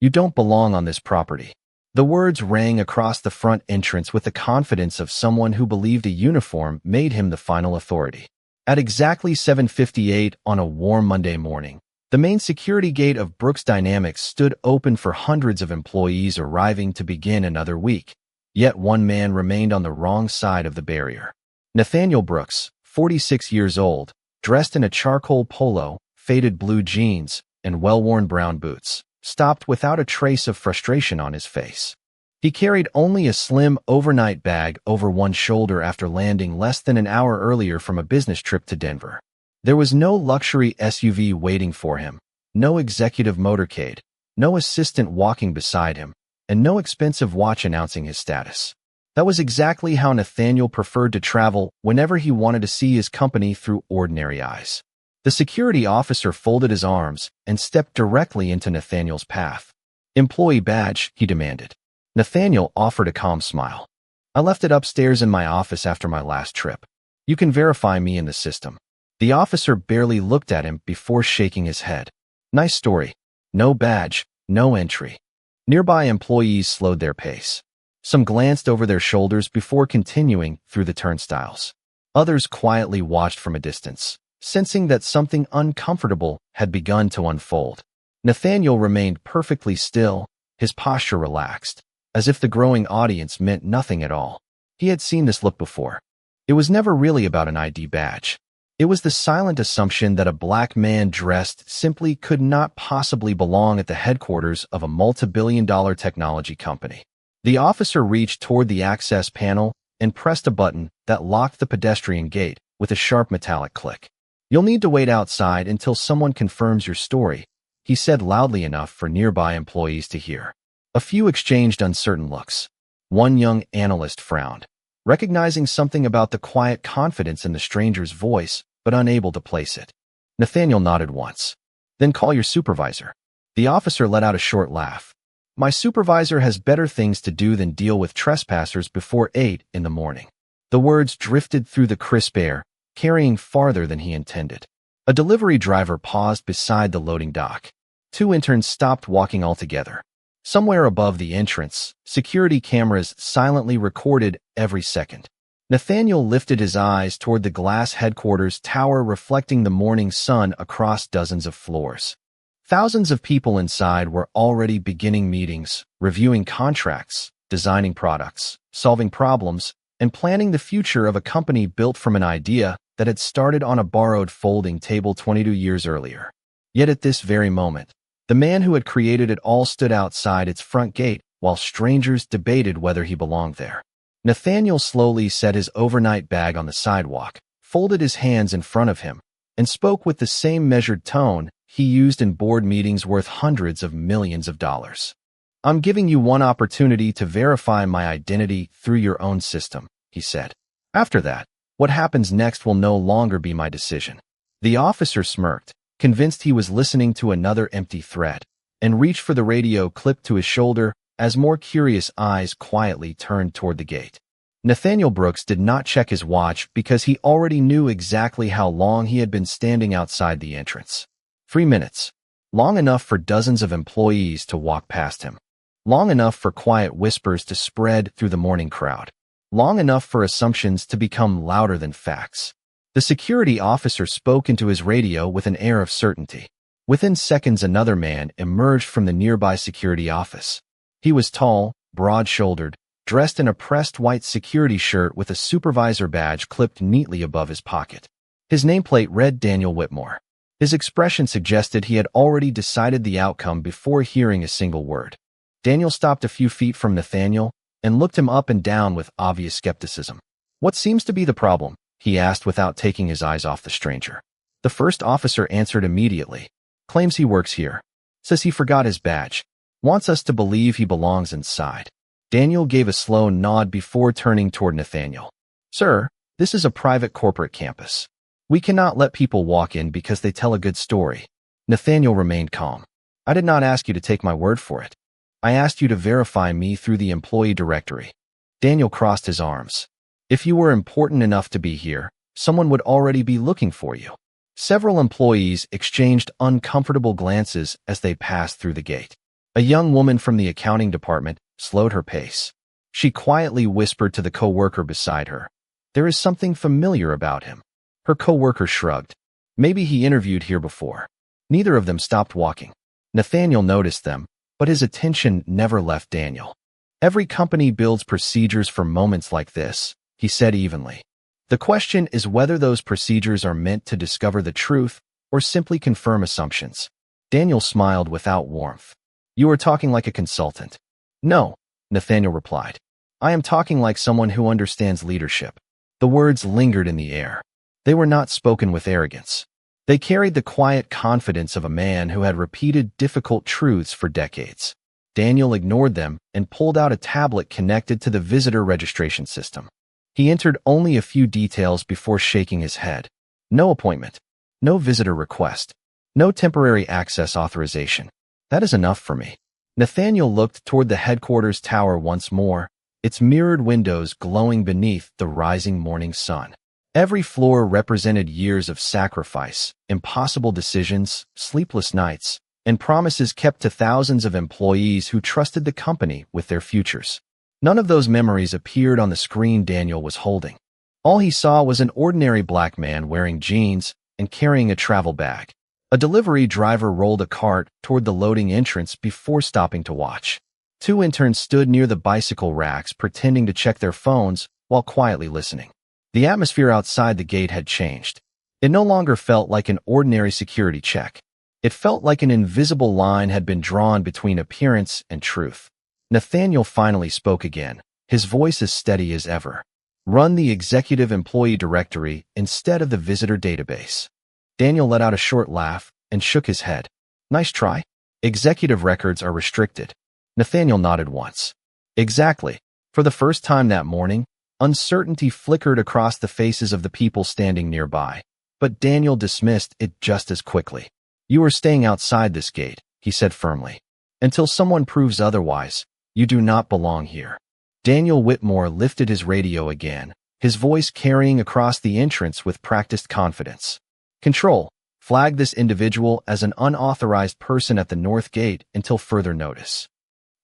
You don't belong on this property." The words rang across the front entrance with the confidence of someone who believed a uniform made him the final authority. At exactly 7:58 on a warm Monday morning, the main security gate of Brooks Dynamics stood open for hundreds of employees arriving to begin another week. Yet one man remained on the wrong side of the barrier. Nathaniel Brooks, 46 years old, dressed in a charcoal polo, faded blue jeans, and well-worn brown boots, stopped without a trace of frustration on his face. He carried only a slim overnight bag over one shoulder after landing less than an hour earlier from a business trip to Denver. There was no luxury SUV waiting for him, no executive motorcade, no assistant walking beside him, and no expensive watch announcing his status. That was exactly how Nathaniel preferred to travel whenever he wanted to see his company through ordinary eyes. The security officer folded his arms and stepped directly into Nathaniel's path. "Employee badge," he demanded. Nathaniel offered a calm smile. "I left it upstairs in my office after my last trip. You can verify me in the system." The officer barely looked at him before shaking his head. "Nice story. No badge, no entry." Nearby employees slowed their pace. Some glanced over their shoulders before continuing through the turnstiles. Others quietly watched from a distance, sensing that something uncomfortable had begun to unfold. Nathaniel remained perfectly still, his posture relaxed, as if the growing audience meant nothing at all. He had seen this look before. It was never really about an ID badge. It was the silent assumption that a black man dressed simply could not possibly belong at the headquarters of a multi-billion-dollar technology company. The officer reached toward the access panel and pressed a button that locked the pedestrian gate with a sharp metallic click. "You'll need to wait outside until someone confirms your story," he said loudly enough for nearby employees to hear. A few exchanged uncertain looks. One young analyst frowned, recognizing something about the quiet confidence in the stranger's voice, but unable to place it. Nathaniel nodded once. "Then call your supervisor." The officer let out a short laugh. "My supervisor has better things to do than deal with trespassers before 8 in the morning." The words drifted through the crisp air, carrying farther than he intended. A delivery driver paused beside the loading dock. Two interns stopped walking altogether. Somewhere above the entrance, security cameras silently recorded every second. Nathaniel lifted his eyes toward the glass headquarters tower reflecting the morning sun across dozens of floors. Thousands of people inside were already beginning meetings, reviewing contracts, designing products, solving problems, and planning the future of a company built from an idea that had started on a borrowed folding table 22 years earlier. Yet at this very moment, the man who had created it all stood outside its front gate while strangers debated whether he belonged there. Nathaniel slowly set his overnight bag on the sidewalk, folded his hands in front of him, and spoke with the same measured tone he used in board meetings worth hundreds of millions of dollars. "I'm giving you one opportunity to verify my identity through your own system," he said. "After that, what happens next will no longer be my decision." The officer smirked, convinced he was listening to another empty threat, and reached for the radio clipped to his shoulder as more curious eyes quietly turned toward the gate. Nathaniel Brooks did not check his watch because he already knew exactly how long he had been standing outside the entrance. 3 minutes. Long enough for dozens of employees to walk past him. Long enough for quiet whispers to spread through the morning crowd. Long enough for assumptions to become louder than facts. The security officer spoke into his radio with an air of certainty. Within seconds, another man emerged from the nearby security office. He was tall, broad-shouldered, dressed in a pressed white security shirt with a supervisor badge clipped neatly above his pocket. His nameplate read Daniel Whitmore. His expression suggested he had already decided the outcome before hearing a single word. Daniel stopped a few feet from Nathaniel and looked him up and down with obvious skepticism. "What seems to be the problem?" he asked without taking his eyes off the stranger. The first officer answered immediately. "Claims he works here. Says he forgot his badge. Wants us to believe he belongs inside." Daniel gave a slow nod before turning toward Nathaniel. "Sir, this is a private corporate campus. We cannot let people walk in because they tell a good story." Nathaniel remained calm. "I did not ask you to take my word for it. I asked you to verify me through the employee directory." Daniel crossed his arms. "If you were important enough to be here, someone would already be looking for you." Several employees exchanged uncomfortable glances as they passed through the gate. A young woman from the accounting department slowed her pace. She quietly whispered to the coworker beside her, "There is something familiar about him." Her coworker shrugged. Maybe he interviewed here before. Neither of them stopped walking. Nathaniel noticed them, but his attention never left Daniel. "Every company builds procedures for moments like this," he said evenly. "The question is whether those procedures are meant to discover the truth or simply confirm assumptions." Daniel smiled without warmth. "You are talking like a consultant." "No," Nathaniel replied. "I am talking like someone who understands leadership." The words lingered in the air. They were not spoken with arrogance. They carried the quiet confidence of a man who had repeated difficult truths for decades. Daniel ignored them and pulled out a tablet connected to the visitor registration system. He entered only a few details before shaking his head. No appointment. No visitor request. No temporary access authorization. That is enough for me. Nathaniel looked toward the headquarters tower once more, its mirrored windows glowing beneath the rising morning sun. Every floor represented years of sacrifice, impossible decisions, sleepless nights, and promises kept to thousands of employees who trusted the company with their futures. None of those memories appeared on the screen Daniel was holding. All he saw was an ordinary black man wearing jeans and carrying a travel bag. A delivery driver rolled a cart toward the loading entrance before stopping to watch. Two interns stood near the bicycle racks pretending to check their phones while quietly listening. The atmosphere outside the gate had changed. It no longer felt like an ordinary security check. It felt like an invisible line had been drawn between appearance and truth. Nathaniel finally spoke again, his voice as steady as ever. "Run the executive employee directory instead of the visitor database." Daniel let out a short laugh and shook his head. "Nice try. Executive records are restricted." Nathaniel nodded once. "Exactly." For the first time that morning, uncertainty flickered across the faces of the people standing nearby, but Daniel dismissed it just as quickly. "You are staying outside this gate," he said firmly. "Until someone proves otherwise, you do not belong here." Daniel Whitmore lifted his radio again, his voice carrying across the entrance with practiced confidence. "Control, flag this individual as an unauthorized person at the north gate until further notice."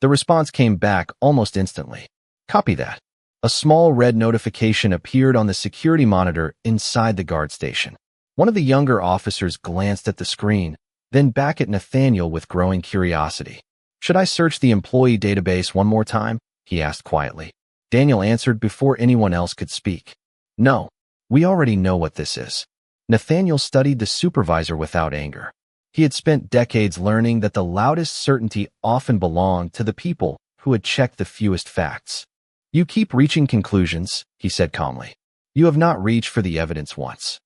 The response came back almost instantly. "Copy that." A small red notification appeared on the security monitor inside the guard station. One of the younger officers glanced at the screen, then back at Nathaniel with growing curiosity. "Should I search the employee database one more time?" he asked quietly. Daniel answered before anyone else could speak. "No, we already know what this is." Nathaniel studied the supervisor without anger. He had spent decades learning that the loudest certainty often belonged to the people who had checked the fewest facts. "You keep reaching conclusions," he said calmly. "You have not reached for the evidence once."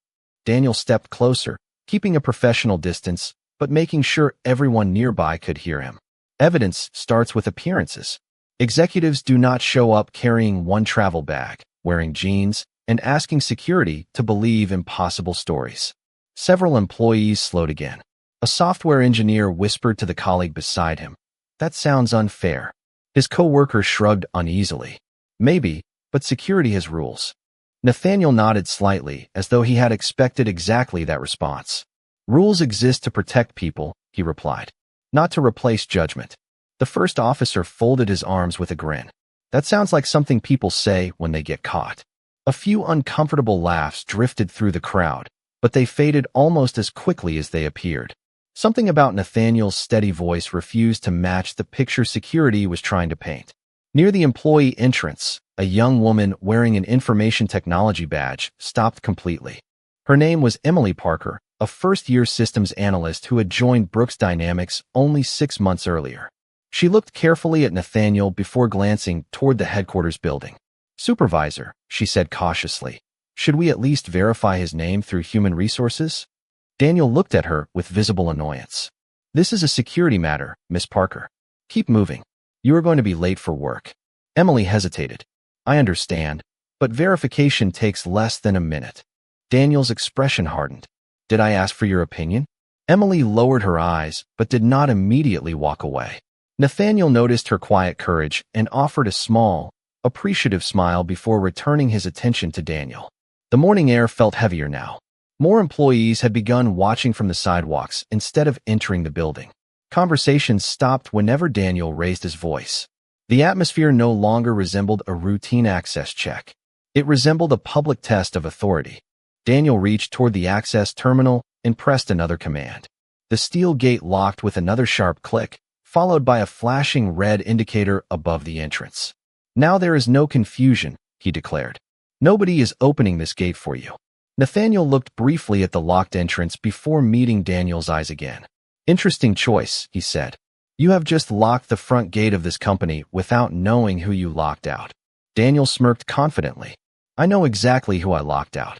Daniel stepped closer, keeping a professional distance, but making sure everyone nearby could hear him. "Evidence starts with appearances. Executives do not show up carrying one travel bag, wearing jeans, and asking security to believe impossible stories." Several employees slowed again. A software engineer whispered to the colleague beside him, "That sounds unfair." His coworker shrugged uneasily. "Maybe, but security has rules." Nathaniel nodded slightly, as though he had expected exactly that response. "Rules exist to protect people," he replied, "not to replace judgment." The first officer folded his arms with a grin. "That sounds like something people say when they get caught." A few uncomfortable laughs drifted through the crowd, but they faded almost as quickly as they appeared. Something about Nathaniel's steady voice refused to match the picture security was trying to paint. Near the employee entrance, a young woman wearing an information technology badge stopped completely. Her name was Emily Parker, a first-year systems analyst who had joined Brooks Dynamics only 6 months earlier. She looked carefully at Nathaniel before glancing toward the headquarters building. "Supervisor," she said cautiously, "should we at least verify his name through human resources?" Daniel looked at her with visible annoyance. "This is a security matter, Miss Parker. Keep moving. You are going to be late for work." Emily hesitated. "I understand, but verification takes less than a minute." Daniel's expression hardened. "Did I ask for your opinion?" Emily lowered her eyes, but did not immediately walk away. Nathaniel noticed her quiet courage and offered a small, appreciative smile before returning his attention to Daniel. The morning air felt heavier now. More employees had begun watching from the sidewalks instead of entering the building. Conversations stopped whenever Daniel raised his voice. The atmosphere no longer resembled a routine access check. It resembled a public test of authority. Daniel reached toward the access terminal and pressed another command. The steel gate locked with another sharp click, followed by a flashing red indicator above the entrance. "Now there is no confusion," he declared. "Nobody is opening this gate for you." Nathaniel looked briefly at the locked entrance before meeting Daniel's eyes again. "Interesting choice," he said. "You have just locked the front gate of this company without knowing who you locked out." Daniel smirked confidently. "I know exactly who I locked out."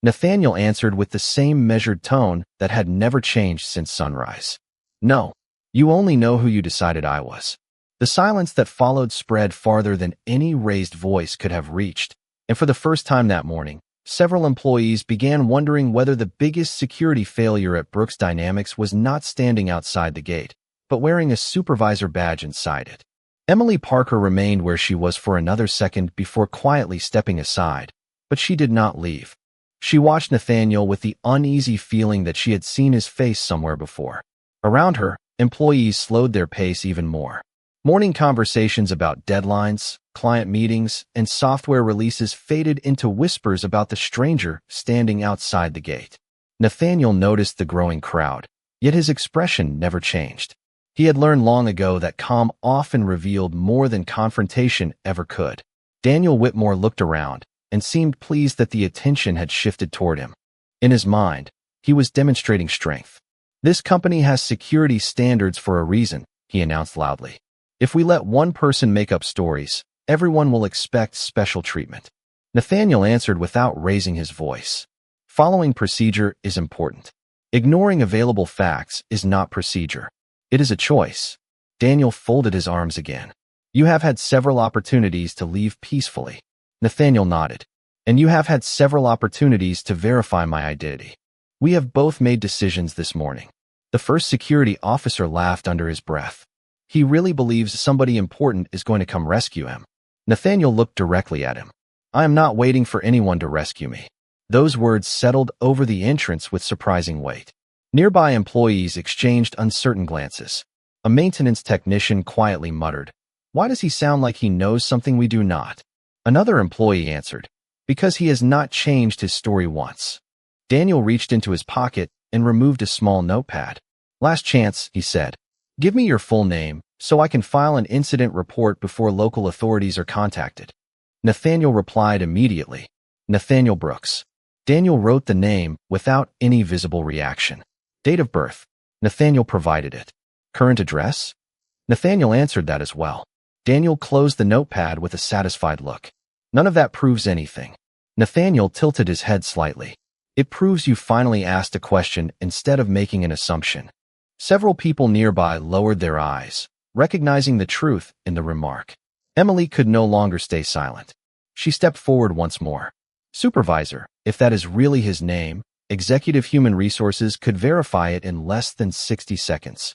Nathaniel answered with the same measured tone that had never changed since sunrise. "No, you only know who you decided I was." The silence that followed spread farther than any raised voice could have reached, and for the first time that morning, several employees began wondering whether the biggest security failure at Brooks Dynamics was not standing outside the gate, but wearing a supervisor badge inside it. Emily Parker remained where she was for another second before quietly stepping aside, but she did not leave. She watched Nathaniel with the uneasy feeling that she had seen his face somewhere before. Around her, employees slowed their pace even more. Morning conversations about deadlines, client meetings, and software releases faded into whispers about the stranger standing outside the gate. Nathaniel noticed the growing crowd, yet his expression never changed. He had learned long ago that calm often revealed more than confrontation ever could. Daniel Whitmore looked around and seemed pleased that the attention had shifted toward him. In his mind, he was demonstrating strength. "This company has security standards for a reason," he announced loudly. "If we let one person make up stories, everyone will expect special treatment." Nathaniel answered without raising his voice. "Following procedure is important. Ignoring available facts is not procedure. It is a choice." Daniel folded his arms again. "You have had several opportunities to leave peacefully." Nathaniel nodded. "And you have had several opportunities to verify my identity. We have both made decisions this morning." The first security officer laughed under his breath. "He really believes somebody important is going to come rescue him." Nathaniel looked directly at him. "I am not waiting for anyone to rescue me." Those words settled over the entrance with surprising weight. Nearby employees exchanged uncertain glances. A maintenance technician quietly muttered, "Why does he sound like he knows something we do not?" Another employee answered, "Because he has not changed his story once." Daniel reached into his pocket and removed a small notepad. "Last chance," he said. "Give me your full name so I can file an incident report before local authorities are contacted." Nathaniel replied immediately, "Nathaniel Brooks." Daniel wrote the name without any visible reaction. Date of birth. Nathaniel provided it. Current address? Nathaniel answered that as well. Daniel closed the notepad with a satisfied look. "None of that proves anything." Nathaniel tilted his head slightly. "It proves you finally asked a question instead of making an assumption." Several people nearby lowered their eyes, recognizing the truth in the remark. Emily could no longer stay silent. She stepped forward once more. "Supervisor, if that is really his name, Executive Human Resources could verify it in less than 60 seconds.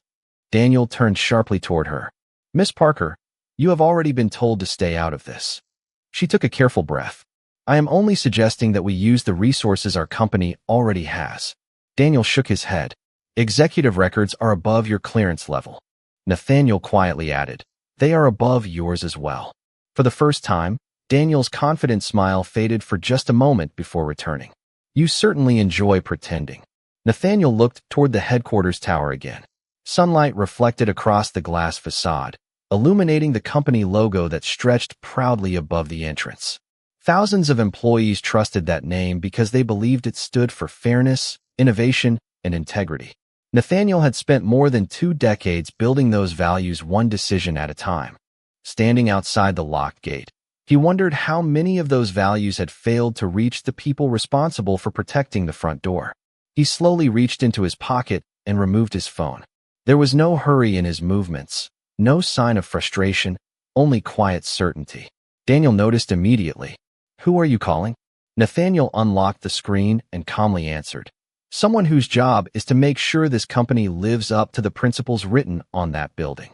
Daniel turned sharply toward her. "Miss Parker, you have already been told to stay out of this." She took a careful breath. "I am only suggesting that we use the resources our company already has." Daniel shook his head. "Executive records are above your clearance level." Nathaniel quietly added, "They are above yours as well." For the first time, Daniel's confident smile faded for just a moment before returning. "You certainly enjoy pretending." Nathaniel looked toward the headquarters tower again. Sunlight reflected across the glass facade, illuminating the company logo that stretched proudly above the entrance. Thousands of employees trusted that name because they believed it stood for fairness, innovation, and integrity. Nathaniel had spent more than 2 decades building those values one decision at a time. Standing outside the locked gate, he wondered how many of those values had failed to reach the people responsible for protecting the front door. He slowly reached into his pocket and removed his phone. There was no hurry in his movements, no sign of frustration, only quiet certainty. Daniel noticed immediately. "Who are you calling?" Nathaniel unlocked the screen and calmly answered, "Someone whose job is to make sure this company lives up to the principles written on that building."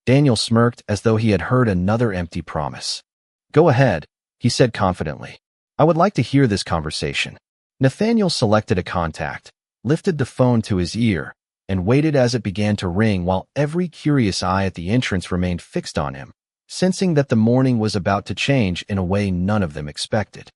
Daniel smirked as though he had heard another empty promise. "Go ahead," he said confidently. "I would like to hear this conversation." Nathaniel selected a contact, lifted the phone to his ear, and waited as it began to ring while every curious eye at the entrance remained fixed on him, sensing that the morning was about to change in a way none of them expected.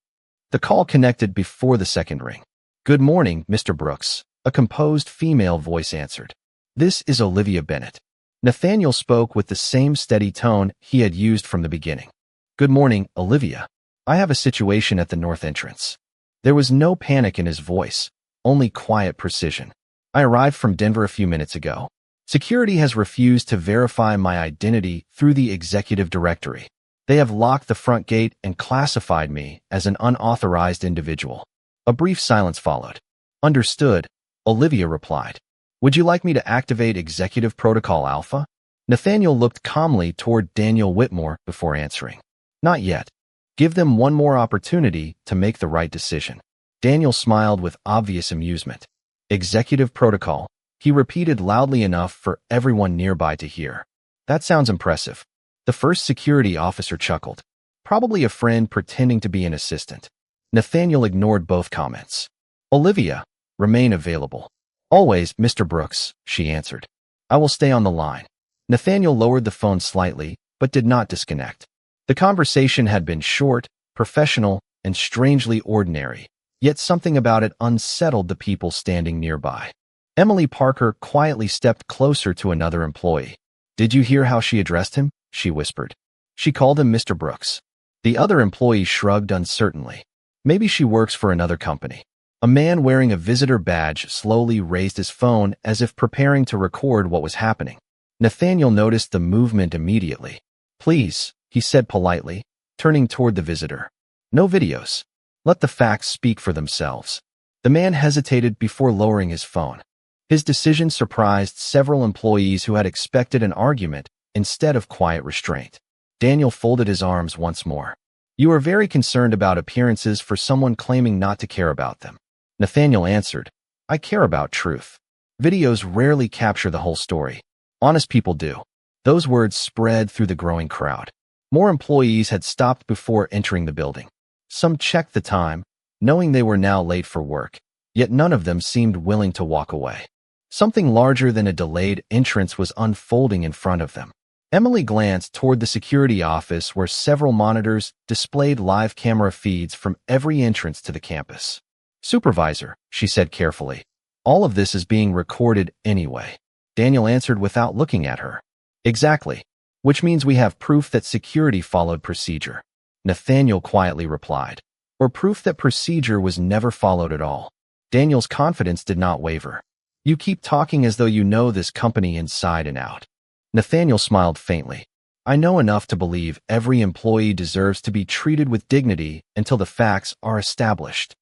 The call connected before the second ring. "Good morning, Mr. Brooks," a composed female voice answered. "This is Olivia Bennett." Nathaniel spoke with the same steady tone he had used from the beginning. "Good morning, Olivia. I have a situation at the north entrance." There was no panic in his voice, only quiet precision. "I arrived from Denver a few minutes ago. Security has refused to verify my identity through the executive directory. They have locked the front gate and classified me as an unauthorized individual." A brief silence followed. "Understood," Olivia replied. "Would you like me to activate Executive Protocol Alpha?" Nathaniel looked calmly toward Daniel Whitmore before answering. "Not yet. Give them one more opportunity to make the right decision." Daniel smiled with obvious amusement. "Executive Protocol," he repeated loudly enough for everyone nearby to hear. "That sounds impressive." The first security officer chuckled. Probably a friend pretending to be an assistant. Nathaniel ignored both comments. "Olivia, remain available." "Always, Mr. Brooks," she answered. "I will stay on the line." Nathaniel lowered the phone slightly, but did not disconnect. The conversation had been short, professional, and strangely ordinary, yet something about it unsettled the people standing nearby. Emily Parker quietly stepped closer to another employee. "Did you hear how she addressed him?" she whispered. "She called him Mr. Brooks." The other employee shrugged uncertainly. "Maybe she works for another company." A man wearing a visitor badge slowly raised his phone as if preparing to record what was happening. Nathaniel noticed the movement immediately. "Please," he said politely, turning toward the visitor. "No videos. Let the facts speak for themselves." The man hesitated before lowering his phone. His decision surprised several employees who had expected an argument instead of quiet restraint. Daniel folded his arms once more. "You are very concerned about appearances for someone claiming not to care about them." Nathaniel answered, "I care about truth. Videos rarely capture the whole story. Honest people do." Those words spread through the growing crowd. More employees had stopped before entering the building. Some checked the time, knowing they were now late for work, yet none of them seemed willing to walk away. Something larger than a delayed entrance was unfolding in front of them. Emily glanced toward the security office where several monitors displayed live camera feeds from every entrance to the campus. "Supervisor," she said carefully, "all of this is being recorded anyway." Daniel answered without looking at her. "Exactly. Which means we have proof that security followed procedure." Nathaniel quietly replied. "Or proof that procedure was never followed at all." Daniel's confidence did not waver. "You keep talking as though you know this company inside and out." Nathaniel smiled faintly. "I know enough to believe every employee deserves to be treated with dignity until the facts are established."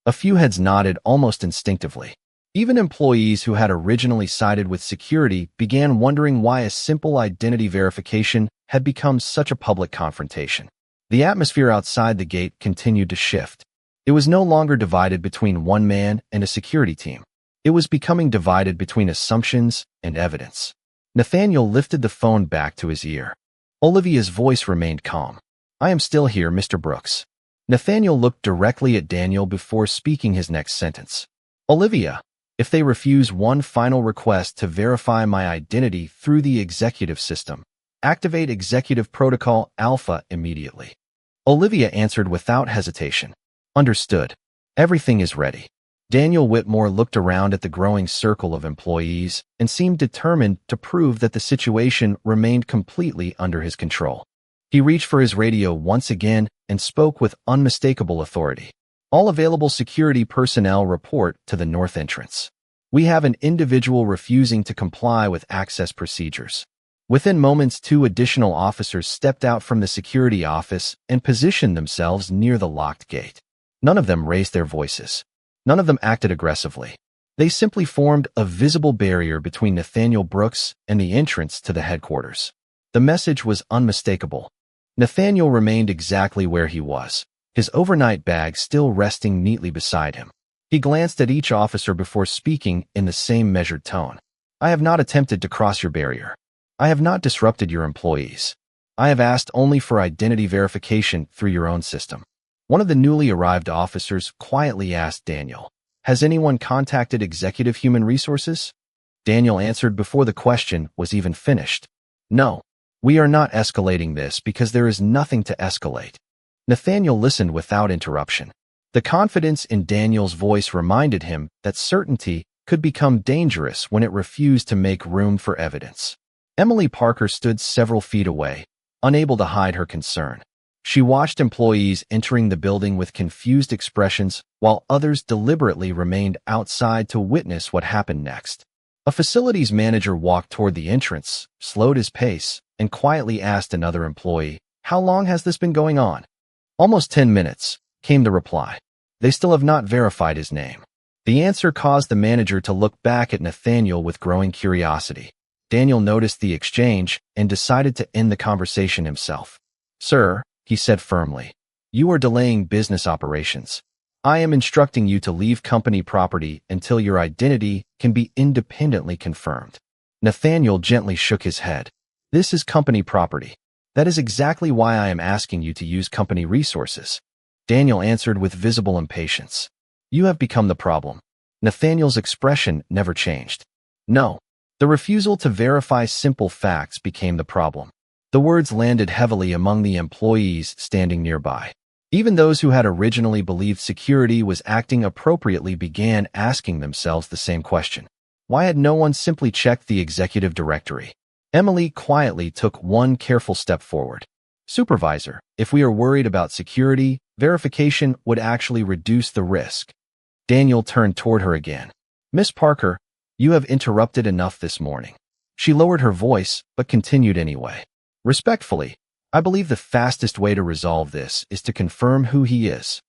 A few heads nodded almost instinctively. Even employees who had originally sided with security began wondering why a simple identity verification had become such a public confrontation. The atmosphere outside the gate continued to shift. It was no longer divided between one man and a security team. It was becoming divided between assumptions and evidence. Nathaniel lifted the phone back to his ear. Olivia's voice remained calm. "I am still here, Mr. Brooks." Nathaniel looked directly at Daniel before speaking his next sentence. "Olivia, if they refuse one final request to verify my identity through the executive system, activate Executive Protocol Alpha immediately." Olivia answered without hesitation. "Understood. Everything is ready." Daniel Whitmore looked around at the growing circle of employees and seemed determined to prove that the situation remained completely under his control. He reached for his radio once again and spoke with unmistakable authority. "All available security personnel report to the north entrance. We have an individual refusing to comply with access procedures." Within moments, 2 additional officers stepped out from the security office and positioned themselves near the locked gate. None of them raised their voices. None of them acted aggressively. They simply formed a visible barrier between Nathaniel Brooks and the entrance to the headquarters. The message was unmistakable. Nathaniel remained exactly where he was, his overnight bag still resting neatly beside him. He glanced at each officer before speaking in the same measured tone. "I have not attempted to cross your barrier. I have not disrupted your employees. I have asked only for identity verification through your own system." One of the newly arrived officers quietly asked Daniel, "Has anyone contacted Executive Human Resources?" Daniel answered before the question was even finished. No, we are not escalating this because there is nothing to escalate. Nathaniel listened without interruption. The confidence in Daniel's voice reminded him that certainty could become dangerous when it refused to make room for evidence. Emily Parker stood several feet away, unable to hide her concern. She watched employees entering the building with confused expressions while others deliberately remained outside to witness what happened next. A facilities manager walked toward the entrance, slowed his pace, and quietly asked another employee, "How long has this been going on?" "Almost 10 minutes, came the reply. They still have not verified his name. The answer caused the manager to look back at Nathaniel with growing curiosity. Daniel noticed the exchange and decided to end the conversation himself. "Sir," he said firmly, "you are delaying business operations. I am instructing you to leave company property until your identity can be independently confirmed." Nathaniel gently shook his head. "This is company property. That is exactly why I am asking you to use company resources." Daniel answered with visible impatience. "You have become the problem." Nathaniel's expression never changed. "No." The refusal to verify simple facts became the problem. The words landed heavily among the employees standing nearby. Even those who had originally believed security was acting appropriately began asking themselves the same question. Why had no one simply checked the executive directory? Emily quietly took one careful step forward. "Supervisor, if we are worried about security, verification would actually reduce the risk." Daniel turned toward her again. "Miss Parker, you have interrupted enough this morning." She lowered her voice, but continued anyway. "Respectfully, I believe the fastest way to resolve this is to confirm who he is."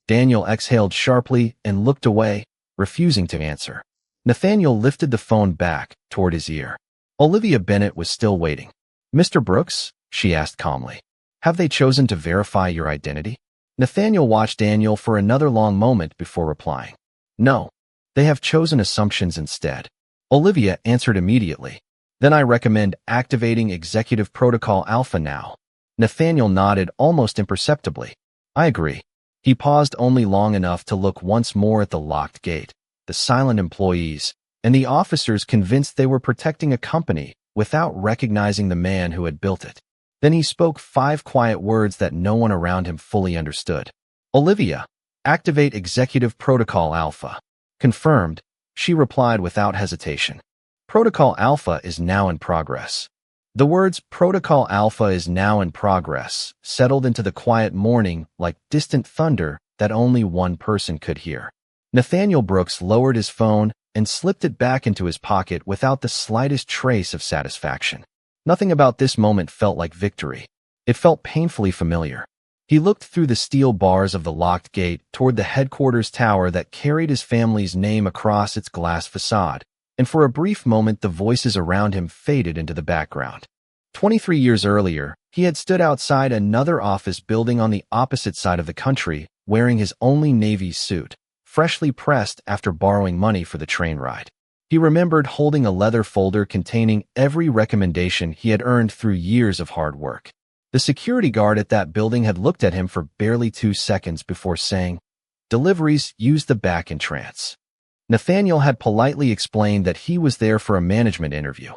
Daniel exhaled sharply and looked away, refusing to answer. Nathaniel lifted the phone back toward his ear. Olivia Bennett was still waiting. "Mr. Brooks?" she asked calmly. "Have they chosen to verify your identity?" Nathaniel watched Daniel for another long moment before replying. "No, they have chosen assumptions instead." Olivia answered immediately. "Then I recommend activating Executive Protocol Alpha now." Nathaniel nodded almost imperceptibly. "I agree." He paused only long enough to look once more at the locked gate, the silent employees, and the officers convinced they were protecting a company without recognizing the man who had built it. Then he spoke 5 quiet words that no one around him fully understood. "Olivia, activate Executive Protocol Alpha." "Confirmed," she replied without hesitation. "Protocol Alpha is now in progress." The words "Protocol Alpha is now in progress" settled into the quiet morning like distant thunder that only one person could hear. Nathaniel Brooks lowered his phone and slipped it back into his pocket without the slightest trace of satisfaction. Nothing about this moment felt like victory. It felt painfully familiar. He looked through the steel bars of the locked gate toward the headquarters tower that carried his family's name across its glass facade, and for a brief moment the voices around him faded into the background. 23 years earlier, he had stood outside another office building on the opposite side of the country, wearing his only Navy suit, freshly pressed after borrowing money for the train ride. He remembered holding a leather folder containing every recommendation he had earned through years of hard work. The security guard at that building had looked at him for barely 2 seconds before saying, "Deliveries, use the back entrance." Nathaniel had politely explained that he was there for a management interview.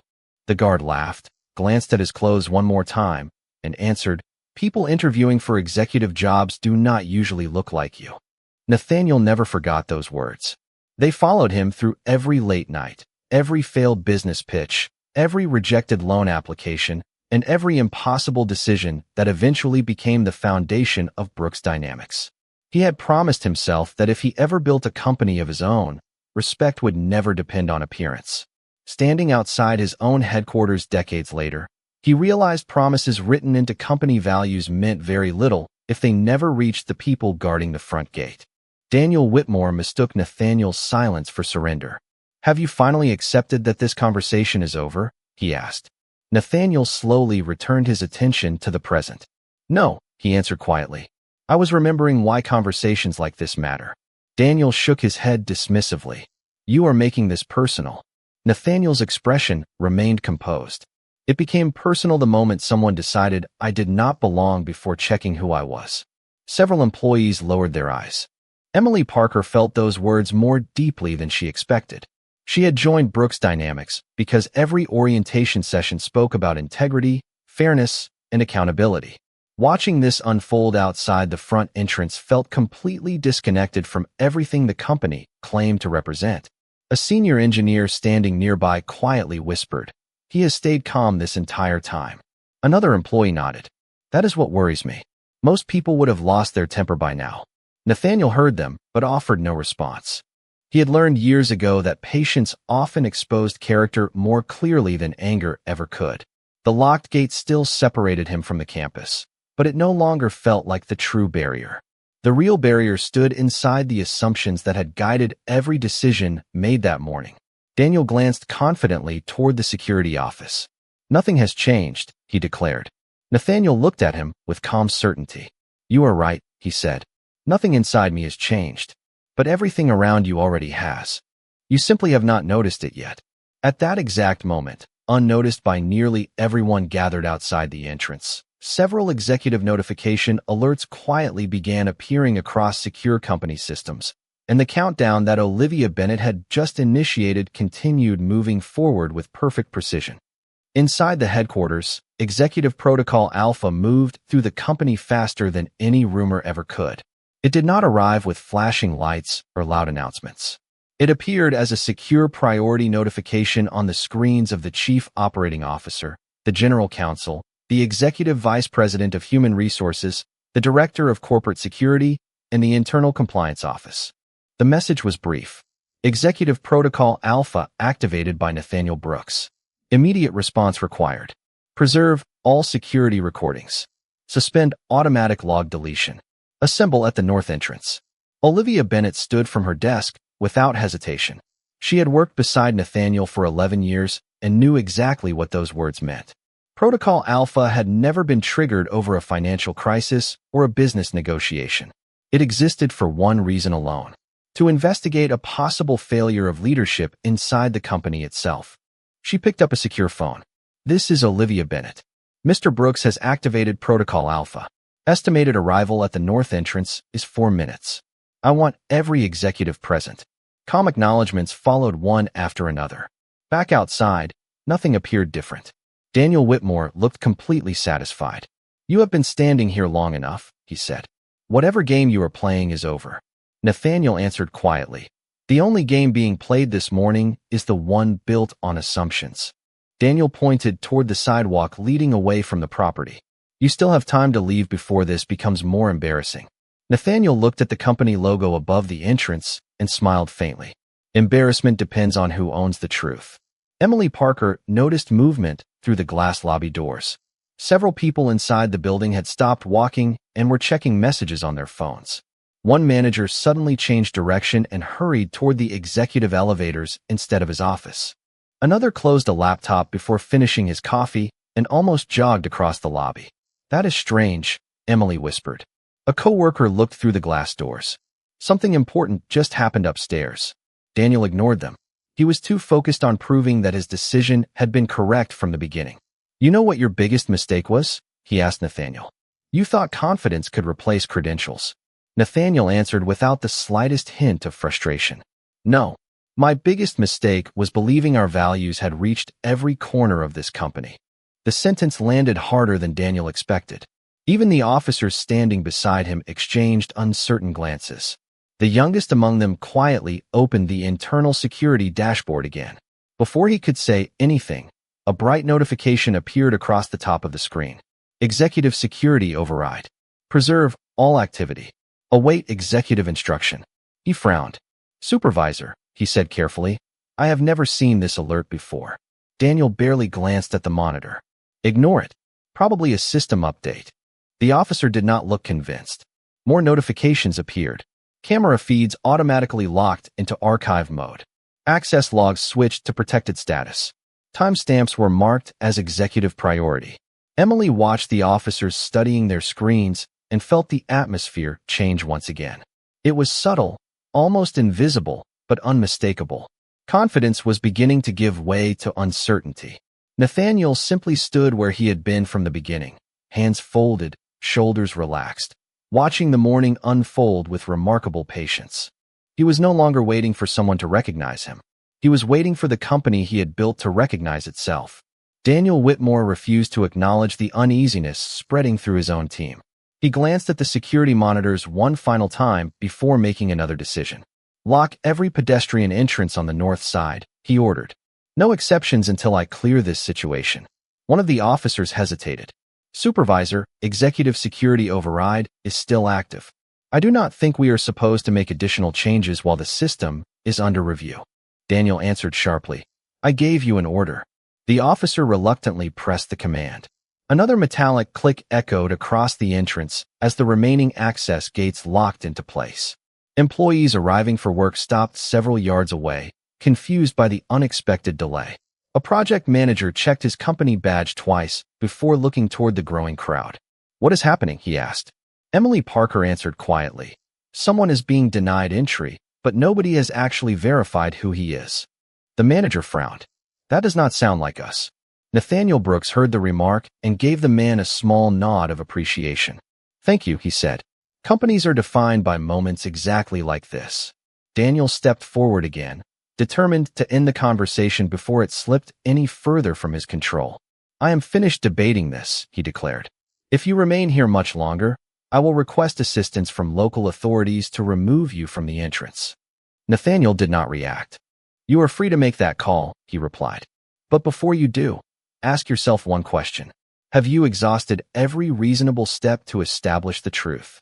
The guard laughed, glanced at his clothes one more time, and answered, "People interviewing for executive jobs do not usually look like you." Nathaniel never forgot those words. They followed him through every late night, every failed business pitch, every rejected loan application, and every impossible decision that eventually became the foundation of Brooks Dynamics. He had promised himself that if he ever built a company of his own, respect would never depend on appearance. Standing outside his own headquarters decades later, he realized promises written into company values meant very little if they never reached the people guarding the front gate. Daniel Whitmore mistook Nathaniel's silence for surrender. "Have you finally accepted that this conversation is over?" he asked. Nathaniel slowly returned his attention to the present. "No," he answered quietly. "I was remembering why conversations like this matter." Daniel shook his head dismissively. "You are making this personal." Nathaniel's expression remained composed. "It became personal the moment someone decided I did not belong before checking who I was." Several employees lowered their eyes. Emily Parker felt those words more deeply than she expected. She had joined Brooks Dynamics because every orientation session spoke about integrity, fairness, and accountability. Watching this unfold outside the front entrance felt completely disconnected from everything the company claimed to represent. A senior engineer standing nearby quietly whispered, "He has stayed calm this entire time." Another employee nodded. "That is what worries me. Most people would have lost their temper by now." Nathaniel heard them, but offered no response. He had learned years ago that patience often exposed character more clearly than anger ever could. The locked gate still separated him from the campus, but it no longer felt like the true barrier. The real barrier stood inside the assumptions that had guided every decision made that morning. Daniel glanced confidently toward the security office. "Nothing has changed," he declared. Nathaniel looked at him with calm certainty. "You are right," he said. "Nothing inside me has changed, but everything around you already has. You simply have not noticed it yet." At that exact moment, unnoticed by nearly everyone gathered outside the entrance, several executive notification alerts quietly began appearing across secure company systems, and the countdown that Olivia Bennett had just initiated continued moving forward with perfect precision. Inside the headquarters, Executive Protocol Alpha moved through the company faster than any rumor ever could. It did not arrive with flashing lights or loud announcements. It appeared as a secure priority notification on the screens of the Chief Operating Officer, the General Counsel, the Executive Vice President of Human Resources, the Director of Corporate Security, and the Internal Compliance Office. The message was brief. Executive Protocol Alpha activated by Nathaniel Brooks. Immediate response required. Preserve all security recordings. Suspend automatic log deletion. Assemble at the north entrance. Olivia Bennett stood from her desk without hesitation. She had worked beside Nathaniel for 11 years and knew exactly what those words meant. Protocol Alpha had never been triggered over a financial crisis or a business negotiation. It existed for one reason alone: to investigate a possible failure of leadership inside the company itself. She picked up a secure phone. "This is Olivia Bennett. Mr. Brooks has activated Protocol Alpha. Estimated arrival at the north entrance is 4 minutes. I want every executive present." Calm acknowledgments followed one after another. Back outside, nothing appeared different. Daniel Whitmore looked completely satisfied. "You have been standing here long enough," he said. "Whatever game you are playing is over." Nathaniel answered quietly. "The only game being played this morning is the one built on assumptions." Daniel pointed toward the sidewalk leading away from the property. "You still have time to leave before this becomes more embarrassing." Nathaniel looked at the company logo above the entrance and smiled faintly. "Embarrassment depends on who owns the truth." Emily Parker noticed movement through the glass lobby doors. Several people inside the building had stopped walking and were checking messages on their phones. One manager suddenly changed direction and hurried toward the executive elevators instead of his office. Another closed a laptop before finishing his coffee and almost jogged across the lobby. "That is strange," Emily whispered. A coworker looked through the glass doors. Something important just happened upstairs. Daniel ignored them. He was too focused on proving that his decision had been correct from the beginning. "You know what your biggest mistake was?" he asked Nathaniel. "You thought confidence could replace credentials." Nathaniel answered without the slightest hint of frustration. "No. My biggest mistake was believing our values had reached every corner of this company." The sentence landed harder than Daniel expected. Even the officers standing beside him exchanged uncertain glances. The youngest among them quietly opened the internal security dashboard again. Before he could say anything, a bright notification appeared across the top of the screen. "Executive Security Override. Preserve all activity. Await executive instruction." He frowned. "Supervisor," he said carefully, "I have never seen this alert before." Daniel barely glanced at the monitor. "Ignore it. Probably a system update." The officer did not look convinced. More notifications appeared. Camera feeds automatically locked into archive mode. Access logs switched to protected status. Timestamps were marked as executive priority. Emily watched the officers studying their screens and felt the atmosphere change once again. It was subtle, almost invisible, but unmistakable. Confidence was beginning to give way to uncertainty. Nathaniel simply stood where he had been from the beginning, hands folded, shoulders relaxed, watching the morning unfold with remarkable patience. He was no longer waiting for someone to recognize him. He was waiting for the company he had built to recognize itself. Daniel Whitmore refused to acknowledge the uneasiness spreading through his own team. He glanced at the security monitors one final time before making another decision. "Lock every pedestrian entrance on the north side," he ordered. "No exceptions until I clear this situation." One of the officers hesitated. "Supervisor, executive security override is still active. I do not think we are supposed to make additional changes while the system is under review." Daniel answered sharply. "I gave you an order." The officer reluctantly pressed the command. Another metallic click echoed across the entrance as the remaining access gates locked into place. Employees arriving for work stopped several yards away, confused by the unexpected delay. A project manager checked his company badge twice before looking toward the growing crowd. "What is happening?" he asked. Emily Parker answered quietly. "Someone is being denied entry, but nobody has actually verified who he is." The manager frowned. "That does not sound like us." Nathaniel Brooks heard the remark and gave the man a small nod of appreciation. "Thank you," he said. "Companies are defined by moments exactly like this." Daniel stepped forward again, determined to end the conversation before it slipped any further from his control. "I am finished debating this," he declared. "If you remain here much longer, I will request assistance from local authorities to remove you from the entrance." Nathaniel did not react. "You are free to make that call," he replied. "But before you do, ask yourself one question. Have you exhausted every reasonable step to establish the truth?"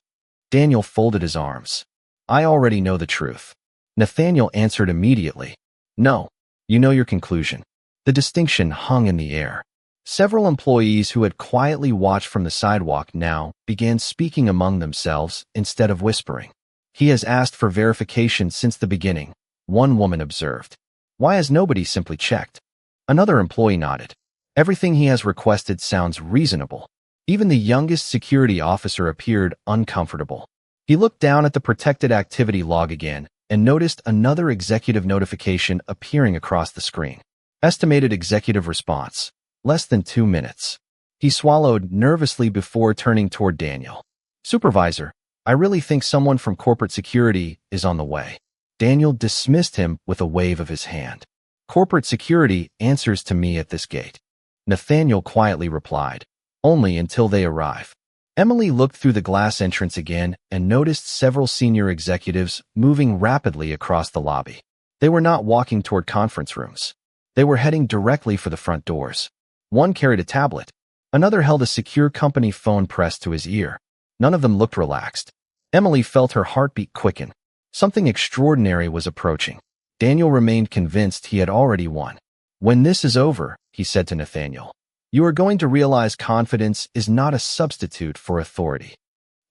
Daniel folded his arms. "I already know the truth." Nathaniel answered immediately. "No, you know your conclusion." The distinction hung in the air. Several employees who had quietly watched from the sidewalk now began speaking among themselves instead of whispering. "He has asked for verification since the beginning," one woman observed. "Why has nobody simply checked?" Another employee nodded. "Everything he has requested sounds reasonable." Even the youngest security officer appeared uncomfortable. He looked down at the protected activity log again and noticed another executive notification appearing across the screen. Estimated executive response: less than 2 minutes. He swallowed nervously before turning toward Daniel. "Supervisor, I really think someone from corporate security is on the way." Daniel dismissed him with a wave of his hand. "Corporate security answers to me at this gate." Nathaniel quietly replied, "Only until they arrive." Emily looked through the glass entrance again and noticed several senior executives moving rapidly across the lobby. They were not walking toward conference rooms. They were heading directly for the front doors. One carried a tablet. Another held a secure company phone pressed to his ear. None of them looked relaxed. Emily felt her heartbeat quicken. Something extraordinary was approaching. Daniel remained convinced he had already won. "When this is over," he said to Nathaniel, "you are going to realize confidence is not a substitute for authority."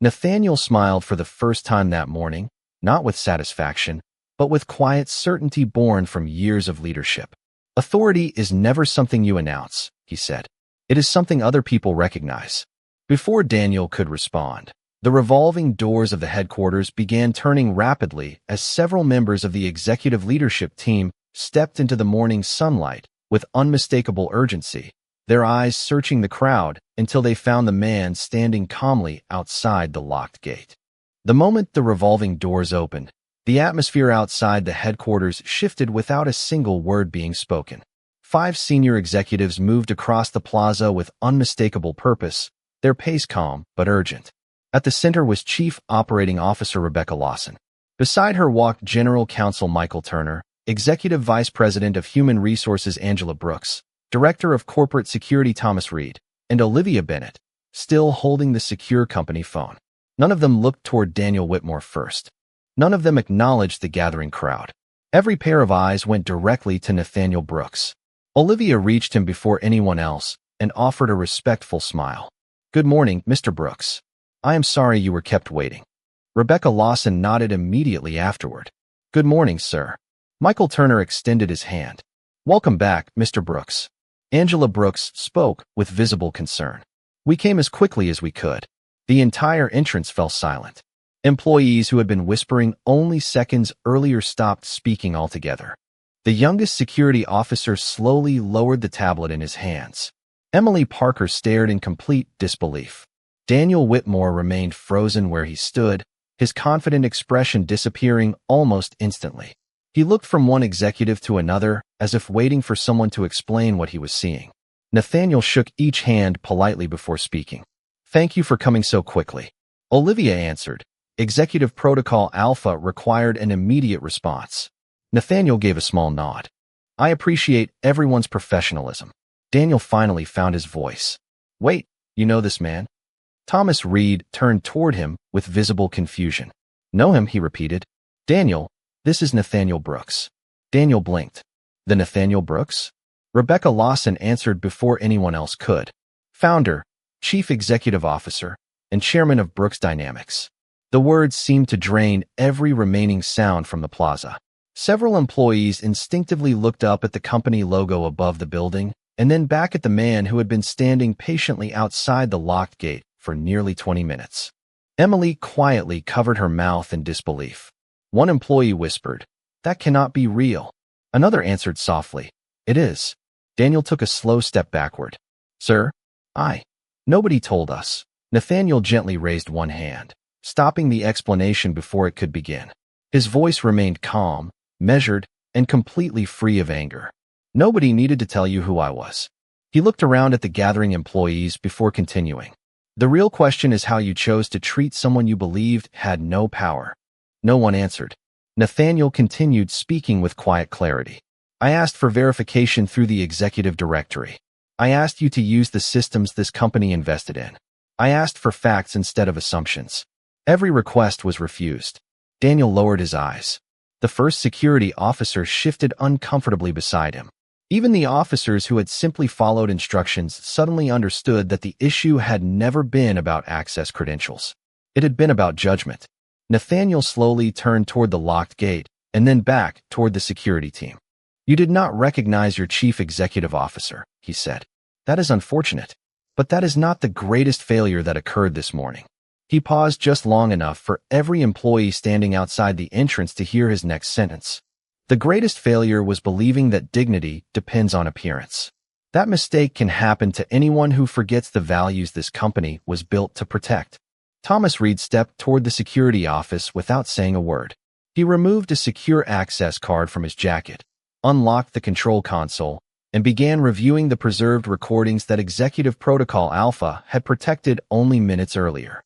Nathaniel smiled for the first time that morning, not with satisfaction, but with quiet certainty born from years of leadership. "Authority is never something you announce," he said. "It is something other people recognize." Before Daniel could respond, the revolving doors of the headquarters began turning rapidly as several members of the executive leadership team stepped into the morning sunlight with unmistakable urgency, their eyes searching the crowd until they found the man standing calmly outside the locked gate. The moment the revolving doors opened, the atmosphere outside the headquarters shifted without a single word being spoken. 5 senior executives moved across the plaza with unmistakable purpose, their pace calm but urgent. At the center was Chief Operating Officer Rebecca Lawson. Beside her walked General Counsel Michael Turner, Executive Vice President of Human Resources Angela Brooks, Director of Corporate Security Thomas Reed, and Olivia Bennett, still holding the secure company phone. None of them looked toward Daniel Whitmore first. None of them acknowledged the gathering crowd. Every pair of eyes went directly to Nathaniel Brooks. Olivia reached him before anyone else and offered a respectful smile. "Good morning, Mr. Brooks. I am sorry you were kept waiting." Rebecca Lawson nodded immediately afterward. "Good morning, sir." Michael Turner extended his hand. "Welcome back, Mr. Brooks." Angela Brooks spoke with visible concern. "We came as quickly as we could." The entire entrance fell silent. Employees who had been whispering only seconds earlier stopped speaking altogether. The youngest security officer slowly lowered the tablet in his hands. Emily Parker stared in complete disbelief. Daniel Whitmore remained frozen where he stood, his confident expression disappearing almost instantly. He looked from one executive to another, as if waiting for someone to explain what he was seeing. Nathaniel shook each hand politely before speaking. "Thank you for coming so quickly," Olivia answered. "Executive Protocol Alpha required an immediate response." Nathaniel gave a small nod. "I appreciate everyone's professionalism." Daniel finally found his voice. "Wait, you know this man?" Thomas Reed turned toward him with visible confusion. "Know him," he repeated. "Daniel, this is Nathaniel Brooks." Daniel blinked. "The Nathaniel Brooks?" Rebecca Lawson answered before anyone else could. "Founder, Chief Executive Officer, and Chairman of Brooks Dynamics." The words seemed to drain every remaining sound from the plaza. Several employees instinctively looked up at the company logo above the building, and then back at the man who had been standing patiently outside the locked gate for nearly 20 minutes. Emily quietly covered her mouth in disbelief. One employee whispered, "That cannot be real." Another answered softly, "It is." Daniel took a slow step backward. "Sir, nobody told us." Nathaniel gently raised one hand, stopping the explanation before it could begin. His voice remained calm, measured, and completely free of anger. "Nobody needed to tell you who I was." He looked around at the gathering employees before continuing. "The real question is how you chose to treat someone you believed had no power." No one answered. Nathaniel continued, speaking with quiet clarity. "I asked for verification through the executive directory. I asked you to use the systems this company invested in. I asked for facts instead of assumptions. Every request was refused." Daniel lowered his eyes. The first security officer shifted uncomfortably beside him. Even the officers who had simply followed instructions suddenly understood that the issue had never been about access credentials. It had been about judgment. Nathaniel slowly turned toward the locked gate and then back toward the security team. "You did not recognize your chief executive officer," he said. "That is unfortunate, but that is not the greatest failure that occurred this morning." He paused just long enough for every employee standing outside the entrance to hear his next sentence. "The greatest failure was believing that dignity depends on appearance. That mistake can happen to anyone who forgets the values this company was built to protect." Thomas Reed stepped toward the security office without saying a word. He removed a secure access card from his jacket, unlocked the control console, and began reviewing the preserved recordings that Executive Protocol Alpha had protected only minutes earlier.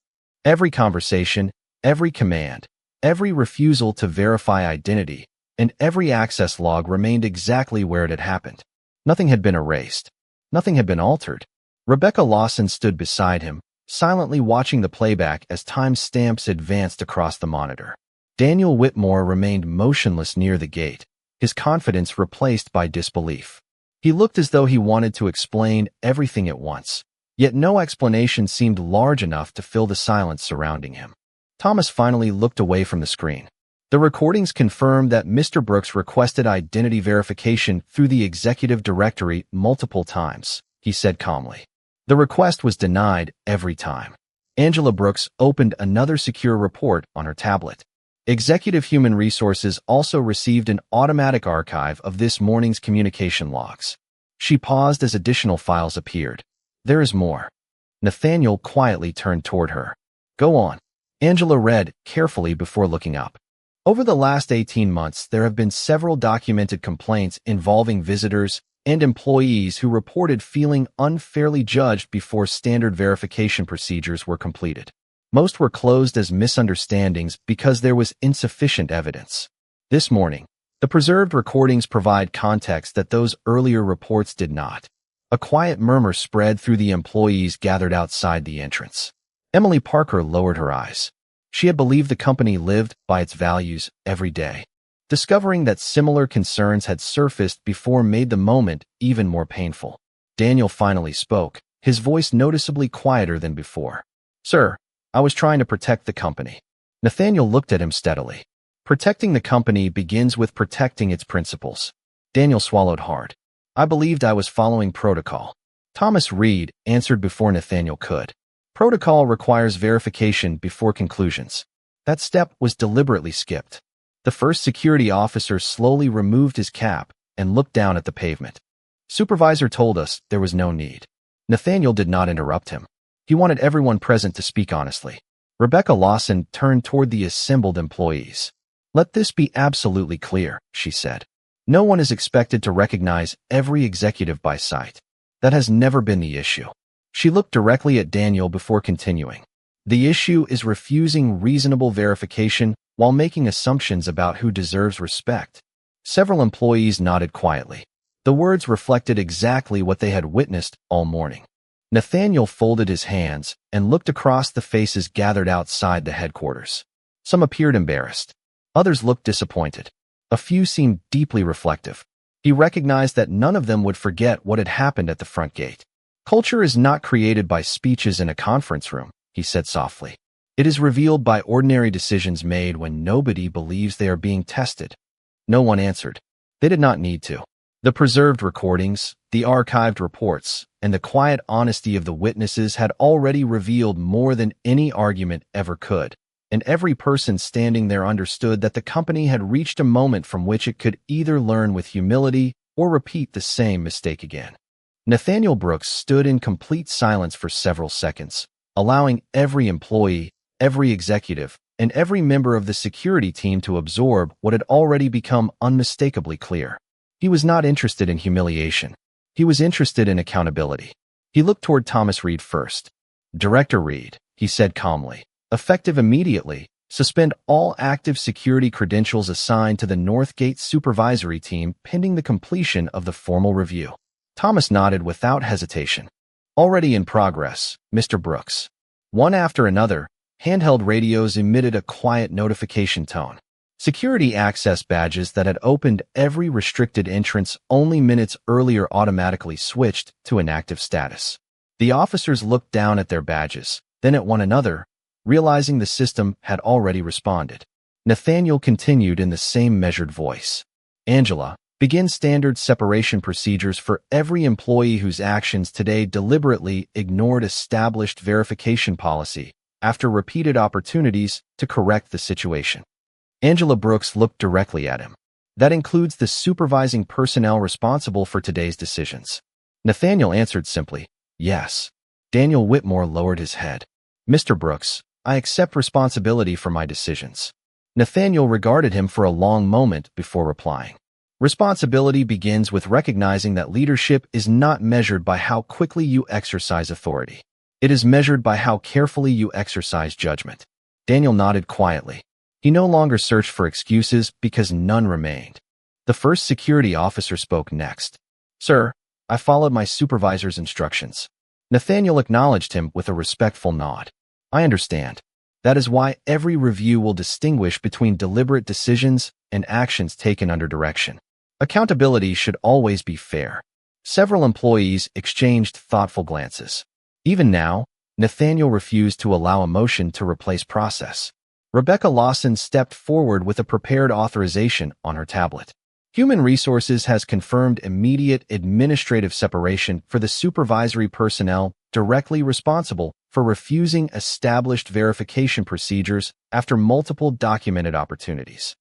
Every conversation, every command, every refusal to verify identity, and every access log remained exactly where it had happened. Nothing had been erased. Nothing had been altered. Rebecca Lawson stood beside him, silently watching the playback as timestamps advanced across the monitor. Daniel Whitmore remained motionless near the gate, his confidence replaced by disbelief. He looked as though he wanted to explain everything at once, yet no explanation seemed large enough to fill the silence surrounding him. Thomas finally looked away from the screen. "The recordings confirm that Mr. Brooks requested identity verification through the executive directory multiple times," he said calmly. "The request was denied every time." Angela Brooks opened another secure report on her tablet. Executive Human Resources also received an automatic archive of this morning's communication logs. She paused as additional files appeared. "There is more." Nathaniel quietly turned toward her. "Go on." Angela read carefully before looking up. "Over the last 18 months, there have been several documented complaints involving visitors and employees who reported feeling unfairly judged before standard verification procedures were completed. Most were closed as misunderstandings because there was insufficient evidence. This morning, the preserved recordings provide context that those earlier reports did not." A quiet murmur spread through the employees gathered outside the entrance. Emily Parker lowered her eyes. She had believed the company lived by its values every day. Discovering that similar concerns had surfaced before made the moment even more painful. Daniel finally spoke, his voice noticeably quieter than before. "Sir, I was trying to protect the company." Nathaniel looked at him steadily. "Protecting the company begins with protecting its principles." Daniel swallowed hard. "I believed I was following protocol." Thomas Reed answered before Nathaniel could. "Protocol requires verification before conclusions." That step was deliberately skipped. The first security officer slowly removed his cap and looked down at the pavement. "Supervisor told us there was no need." Nathaniel did not interrupt him. He wanted everyone present to speak honestly. Rebecca Lawson turned toward the assembled employees. Let this be absolutely clear, she said. No one is expected to recognize every executive by sight. That has never been the issue. She looked directly at Daniel before continuing. The issue is refusing reasonable verification while making assumptions about who deserves respect. Several employees nodded quietly. The words reflected exactly what they had witnessed all morning. Nathaniel folded his hands and looked across the faces gathered outside the headquarters. Some appeared embarrassed. Others looked disappointed. A few seemed deeply reflective. He recognized that none of them would forget what had happened at the front gate. Culture is not created by speeches in a conference room, he said softly. It is revealed by ordinary decisions made when nobody believes they are being tested. No one answered. They did not need to. The preserved recordings, the archived reports, and the quiet honesty of the witnesses had already revealed more than any argument ever could, and every person standing there understood that the company had reached a moment from which it could either learn with humility or repeat the same mistake again. Nathaniel Brooks stood in complete silence for several seconds, allowing every employee, every executive, and every member of the security team to absorb what had already become unmistakably clear. He was not interested in humiliation. He was interested in accountability. He looked toward Thomas Reed first. Director Reed, he said calmly, effective immediately, suspend all active security credentials assigned to the Northgate supervisory team pending the completion of the formal review. Thomas nodded without hesitation. Already in progress, Mr. Brooks. One after another, handheld radios emitted a quiet notification tone. Security access badges that had opened every restricted entrance only minutes earlier automatically switched to inactive status. The officers looked down at their badges, then at one another, realizing the system had already responded. Nathaniel continued in the same measured voice. Angela, begin standard separation procedures for every employee whose actions today deliberately ignored established verification policy after repeated opportunities to correct the situation. Angela Brooks looked directly at him. That includes the supervising personnel responsible for today's decisions. Nathaniel answered simply, yes. Daniel Whitmore lowered his head. Mr. Brooks, I accept responsibility for my decisions. Nathaniel regarded him for a long moment before replying. Responsibility begins with recognizing that leadership is not measured by how quickly you exercise authority. It is measured by how carefully you exercise judgment. Daniel nodded quietly. He no longer searched for excuses because none remained. The first security officer spoke next. Sir, I followed my supervisor's instructions. Nathaniel acknowledged him with a respectful nod. I understand. That is why every review will distinguish between deliberate decisions and actions taken under direction. Accountability should always be fair. Several employees exchanged thoughtful glances. Even now, Nathaniel refused to allow emotion to replace process. Rebecca Lawson stepped forward with a prepared authorization on her tablet. Human Resources has confirmed immediate administrative separation for the supervisory personnel directly responsible for refusing established verification procedures after multiple documented opportunities.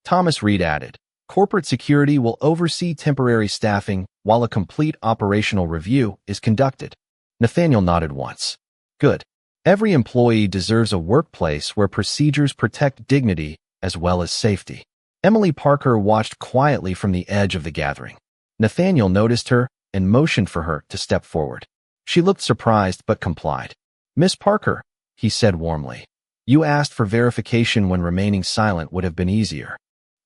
Thomas Reed added, Corporate security will oversee temporary staffing while a complete operational review is conducted. Nathaniel nodded once. Good. Every employee deserves a workplace where procedures protect dignity as well as safety. Emily Parker watched quietly from the edge of the gathering. Nathaniel noticed her and motioned for her to step forward. She looked surprised but complied. Miss Parker, he said warmly. You asked for verification when remaining silent would have been easier.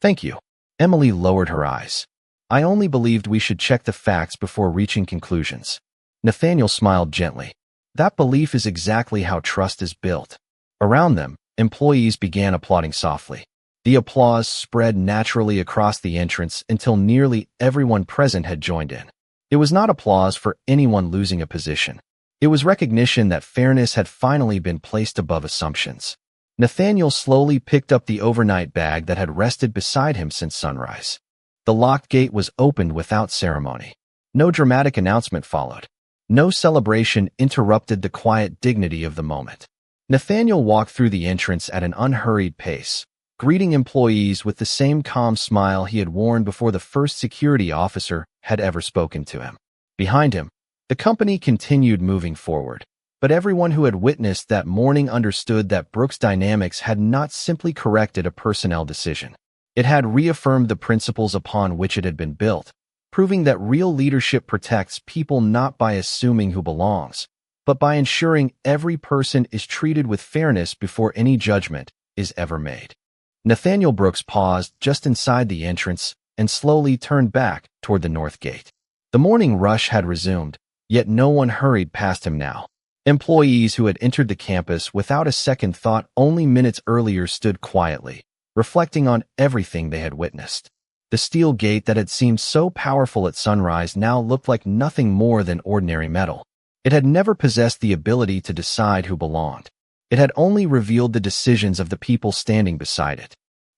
Thank you. Emily lowered her eyes. I only believed we should check the facts before reaching conclusions. Nathaniel smiled gently. That belief is exactly how trust is built. Around them, employees began applauding softly. The applause spread naturally across the entrance until nearly everyone present had joined in. It was not applause for anyone losing a position. It was recognition that fairness had finally been placed above assumptions. Nathaniel slowly picked up the overnight bag that had rested beside him since sunrise. The locked gate was opened without ceremony. No dramatic announcement followed. No celebration interrupted the quiet dignity of the moment. Nathaniel walked through the entrance at an unhurried pace, greeting employees with the same calm smile he had worn before the first security officer had ever spoken to him. Behind him, the company continued moving forward. But everyone who had witnessed that morning understood that Brooks Dynamics had not simply corrected a personnel decision. It had reaffirmed the principles upon which it had been built, proving that real leadership protects people not by assuming who belongs, but by ensuring every person is treated with fairness before any judgment is ever made. Nathaniel Brooks paused just inside the entrance and slowly turned back toward the north gate. The morning rush had resumed, yet no one hurried past him now. Employees who had entered the campus without a second thought only minutes earlier stood quietly, reflecting on everything they had witnessed. The steel gate that had seemed so powerful at sunrise now looked like nothing more than ordinary metal. It had never possessed the ability to decide who belonged. It had only revealed the decisions of the people standing beside it.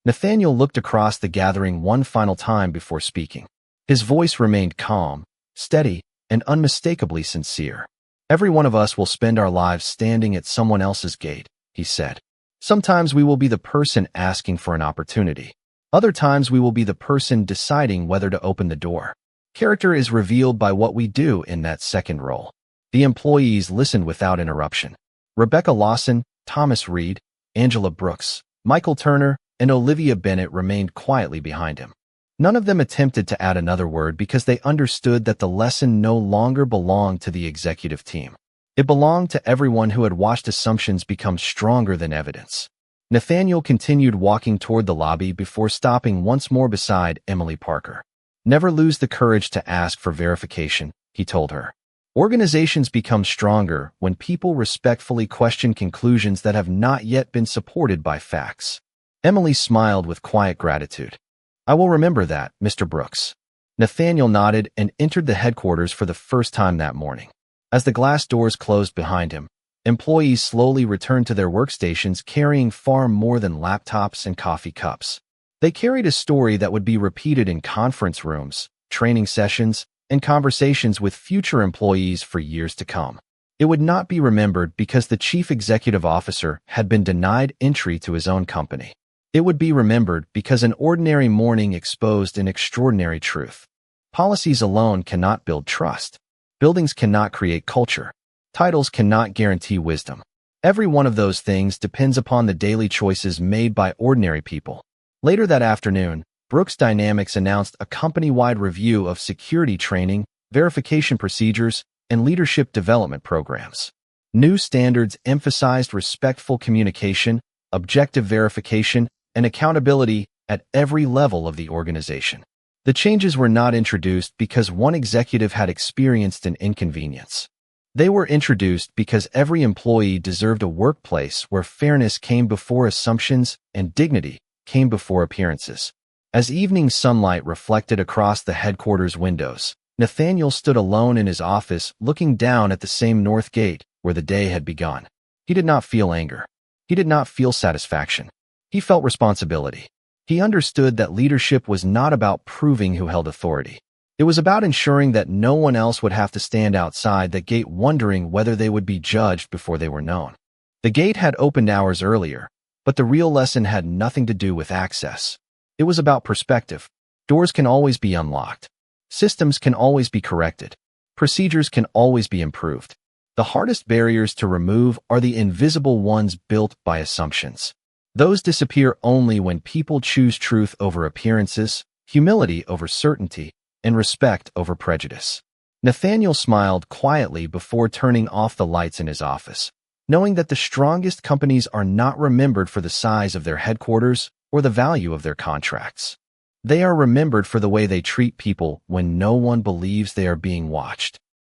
Nathaniel looked across the gathering one final time before speaking. His voice remained calm, steady, and unmistakably sincere. "Every one of us will spend our lives standing at someone else's gate," he said. "Sometimes we will be the person asking for an opportunity. Other times we will be the person deciding whether to open the door. Character is revealed by what we do in that second role." The employees listened without interruption. Rebecca Lawson, Thomas Reed, Angela Brooks, Michael Turner, and Olivia Bennett remained quietly behind him. None of them attempted to add another word because they understood that the lesson no longer belonged to the executive team. It belonged to everyone who had watched assumptions become stronger than evidence. Nathaniel continued walking toward the lobby before stopping once more beside Emily Parker. "Never lose the courage to ask for verification," he told her. "Organizations become stronger when people respectfully question conclusions that have not yet been supported by facts." Emily smiled with quiet gratitude. "I will remember that, Mr. Brooks." Nathaniel nodded and entered the headquarters for the first time that morning. As the glass doors closed behind him, employees slowly returned to their workstations carrying far more than laptops and coffee cups. They carried a story that would be repeated in conference rooms, training sessions, and conversations with future employees for years to come. It would not be remembered because the chief executive officer had been denied entry to his own company. It would be remembered because an ordinary morning exposed an extraordinary truth. Policies alone cannot build trust. Buildings cannot create culture. Titles cannot guarantee wisdom. Every one of those things depends upon the daily choices made by ordinary people. Later that afternoon, Brooks Dynamics announced a company-wide review of security training, verification procedures, and leadership development programs. New standards emphasized respectful communication, objective verification, and accountability at every level of the organization. The changes were not introduced because one executive had experienced an inconvenience. They were introduced because every employee deserved a workplace where fairness came before assumptions and dignity came before appearances. As evening sunlight reflected across the headquarters windows, Nathaniel stood alone in his office looking down at the same north gate where the day had begun. He did not feel anger. He did not feel satisfaction. He felt responsibility. He understood that leadership was not about proving who held authority. It was about ensuring that no one else would have to stand outside the gate wondering whether they would be judged before they were known. The gate had opened hours earlier, but the real lesson had nothing to do with access. It was about perspective. Doors can always be unlocked. Systems can always be corrected. Procedures can always be improved. The hardest barriers to remove are the invisible ones built by assumptions. Those disappear only when people choose truth over appearances, humility over certainty, and respect over prejudice. Nathaniel smiled quietly before turning off the lights in his office, knowing that the strongest companies are not remembered for the size of their headquarters or the value of their contracts. They are remembered for the way they treat people when no one believes they are being watched.